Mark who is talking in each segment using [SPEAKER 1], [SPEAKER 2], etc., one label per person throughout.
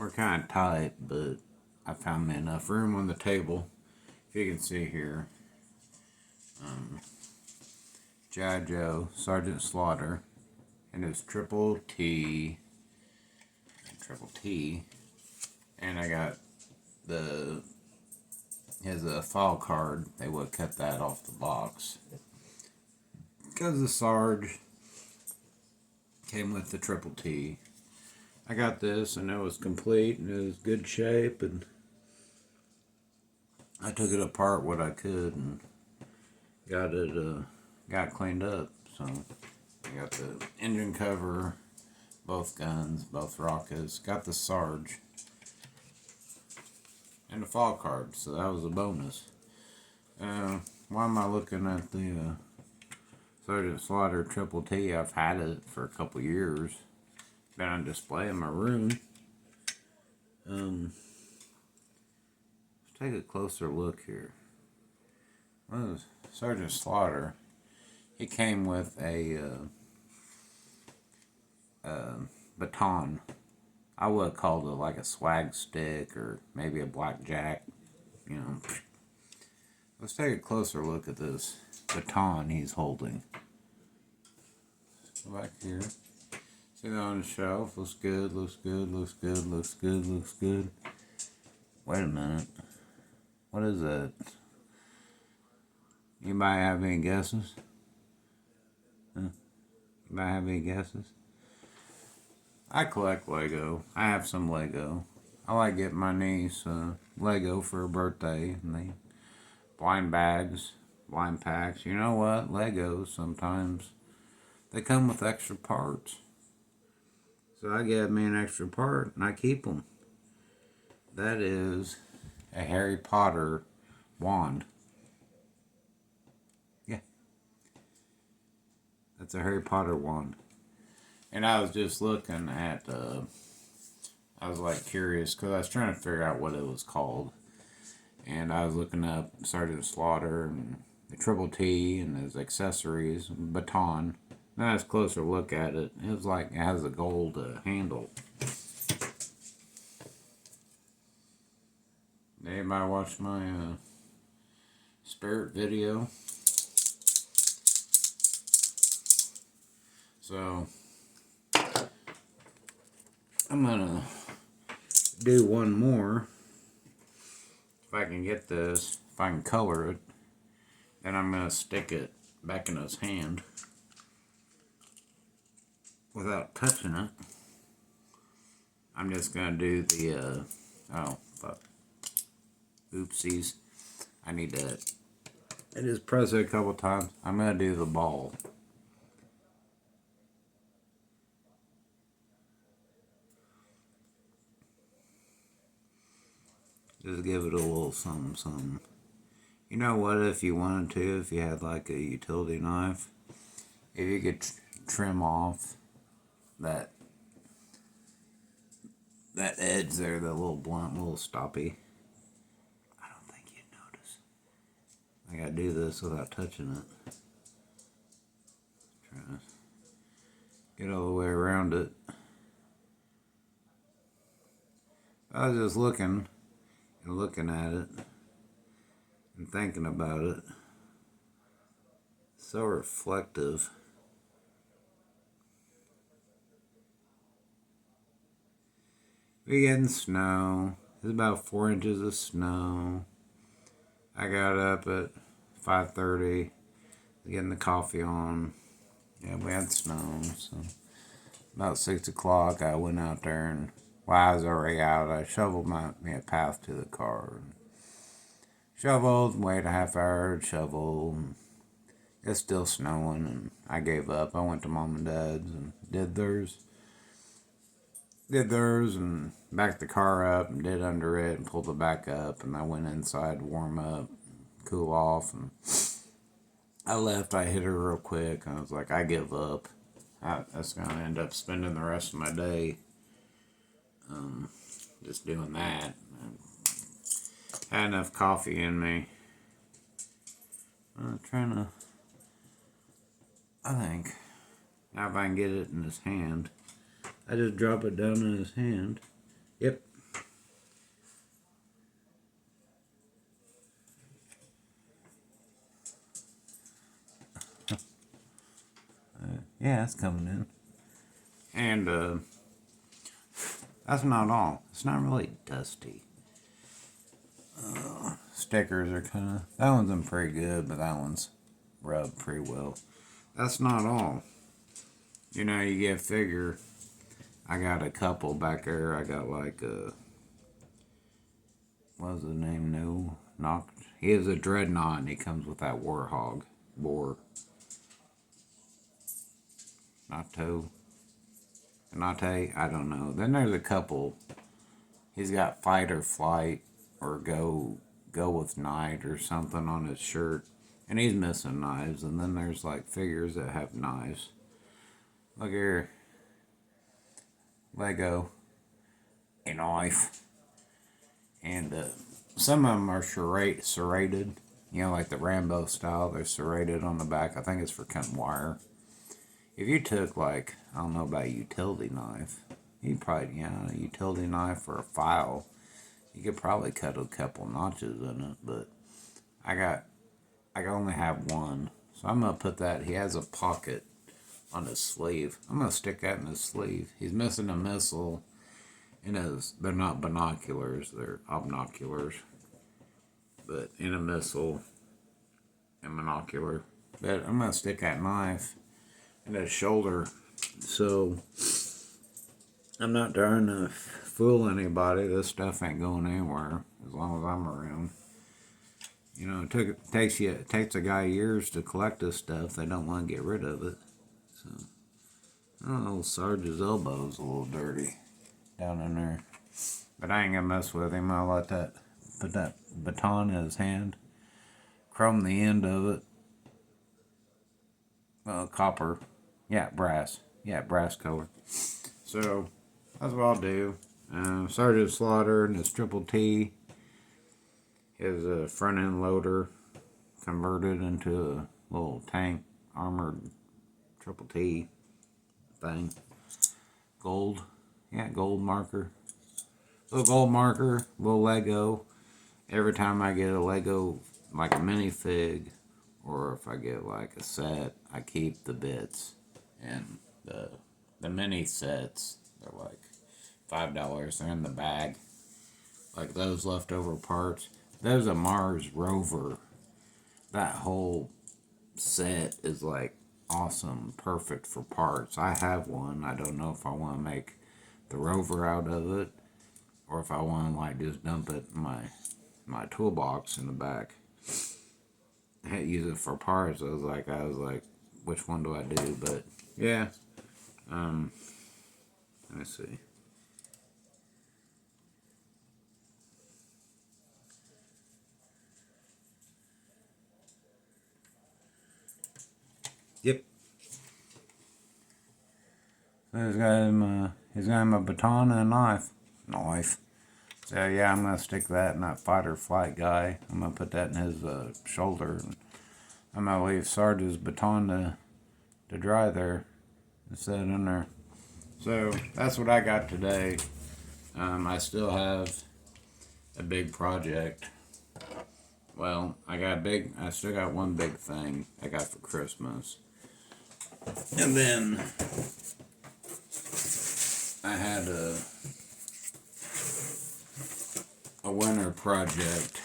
[SPEAKER 1] We're kind of tight, but I found me enough room on the table. If you can see here, G.I. Joe, Sergeant Slaughter, and his triple T, and I got his file card. They would cut that off the box because the Sarge came with the triple T. I got this and it was complete and it was good shape, and I took it apart what I could and got cleaned up. So I got the engine cover, both guns, both rockets, got the Sarge and the file card, so that was a bonus. Why am I looking at the Sergeant Slaughter Triple T? I've had it for a couple years. Been on display in my room. Let's take a closer look here. Well, Sergeant Slaughter, he came with a baton. I would have called it like a swag stick or maybe a blackjack. You know. Let's take a closer look at this baton he's holding. Let's go back here. See that on the shelf? Looks good, looks good, looks good, looks good, looks good. Wait a minute. What is that? Anybody have any guesses? Anybody have any guesses? I collect Lego. I have some Lego. I like getting my niece Lego for her birthday. And they blind bags, blind packs. You know what? Legos sometimes they come with extra parts. So I get me an extra part and I keep them. That is a Harry Potter wand. Yeah. That's a Harry Potter wand. And I was just looking at, I was like curious because I was trying to figure out what it was called. And I was looking up Sergeant Slaughter and the Triple T and his accessories, and baton. Then I was closer look at it. It was like it has a gold handle. Anybody watch my Spirit video? So I'm gonna do one more. If I can get this, if I can color it, then I'm gonna stick it back in his hand without touching it. I'm just gonna do the oh fuck, oopsies. I need to just press it a couple times. I'm gonna do the ball. Just give it a little something, something. You know what, if you wanted to, if you had like a utility knife, if you could trim off that edge there, the little blunt, little stoppy, I don't think you'd notice. I gotta do this without touching it. Trying to get all the way around it. I was just looking at it and thinking about it. So reflective. We getting snow. It's about 4 inches of snow. I got up at 5:30, getting the coffee on. Yeah, we had snow, so about 6 o'clock I went out there and while I was already out, I shoveled me a path to the car. Shoveled, waited a half hour, shoveled. It's still snowing, and I gave up. I went to Mom and Dad's and did theirs, and backed the car up and did under it and pulled it back up, and I went inside to warm up, cool off, and I left. I hit her real quick. I was like, I give up. That's going to end up spending the rest of my day just doing that. I had enough coffee in me. I'm trying to, I think, now if I can get it in his hand. I just drop it down in his hand. Yep, Yeah, it's coming in. And that's not all. It's not really dusty. Stickers are kind of... That one's in pretty good, but that one's rubbed pretty well. That's not all. You know, you get a figure. I got a couple back there. I got like a... What was the name? No. Knocked. He is a dreadnought and he comes with that warhog. Boar. Nato. Nate? I don't know. Then there's a couple. He's got fight or flight or go with night or something on his shirt. And he's missing knives. And then there's like figures that have knives. Look here. Lego. A knife. And some of them are serrated. You know, like the Rambo style. They're serrated on the back. I think it's for cutting wire. If you took, like, I don't know about a utility knife. You probably, a utility knife or a file. You could probably cut a couple notches in it. But I only have one. So I'm going to put that. He has a pocket on his sleeve. I'm going to stick that in his sleeve. He's missing a missile. They're not binoculars, they're obnoculars. But in a missile and binocular. But I'm going to stick that knife in his shoulder. So I'm not trying to fool anybody. This stuff ain't going anywhere as long as I'm around. You know, it takes a guy years to collect this stuff. They don't want to get rid of it. So, I don't know, Sarge's elbow's a little dirty down in there. But I ain't gonna mess with him. I'll put that baton in his hand. Chrome the end of it. Copper. Yeah, brass. Yeah, brass color. So, that's what I'll do. Sergeant Slaughter and his Triple T. His front end loader converted into a little tank armored Triple T thing. Gold. Yeah, gold marker. Little gold marker, little Lego. Every time I get a Lego, like a minifig, or if I get like a set, I keep the bits. And the mini sets, they're like $5. They're in the bag. Like those leftover parts. There's a Mars rover. That whole set is like awesome, perfect for parts. I have one. I don't know if I want to make the rover out of it, or if I want to like just dump it in my toolbox in the back. I use it for parts. I was like, which one do I do? But yeah, let me see. Yep. So he's got him a baton and a knife. So yeah, I'm gonna stick that in that fight or flight guy. I'm gonna put that in his shoulder. And I'm gonna leave Sarge's baton to dry there. Set it in there. So that's what I got today. I still have a big project. Well, I still got one big thing I got for Christmas. And then I had a winter project.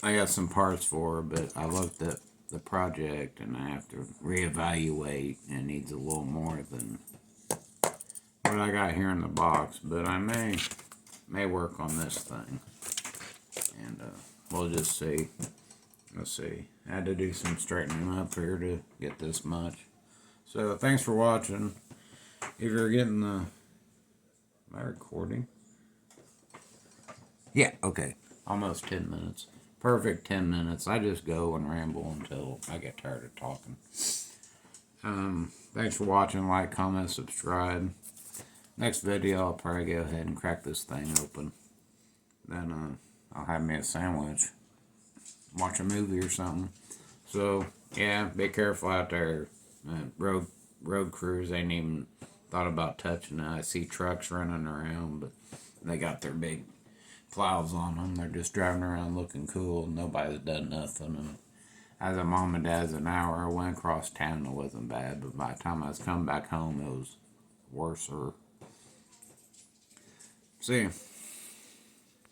[SPEAKER 1] I got some parts for, but I looked at the project and I have to reevaluate, and it needs a little more than what I got here in the box. But I may work on this thing, and we'll just see. Let's see. I had to do some straightening up here to get this much. So thanks for watching. If you're getting am I recording? Yeah, okay. Almost 10 minutes. Perfect 10 minutes. I just go and ramble until I get tired of talking. Thanks for watching. Like, comment, subscribe. Next video, I'll probably go ahead and crack this thing open. Then I'll have me a sandwich. Watch a movie or something. So, yeah, be careful out there. Road crews ain't even thought about touching it. I see trucks running around, but they got their big plows on them. They're just driving around looking cool. Nobody's done nothing. And I was at mom and dad's an hour. I went across town. It wasn't bad, but by the time I was coming back home, it was worse. See.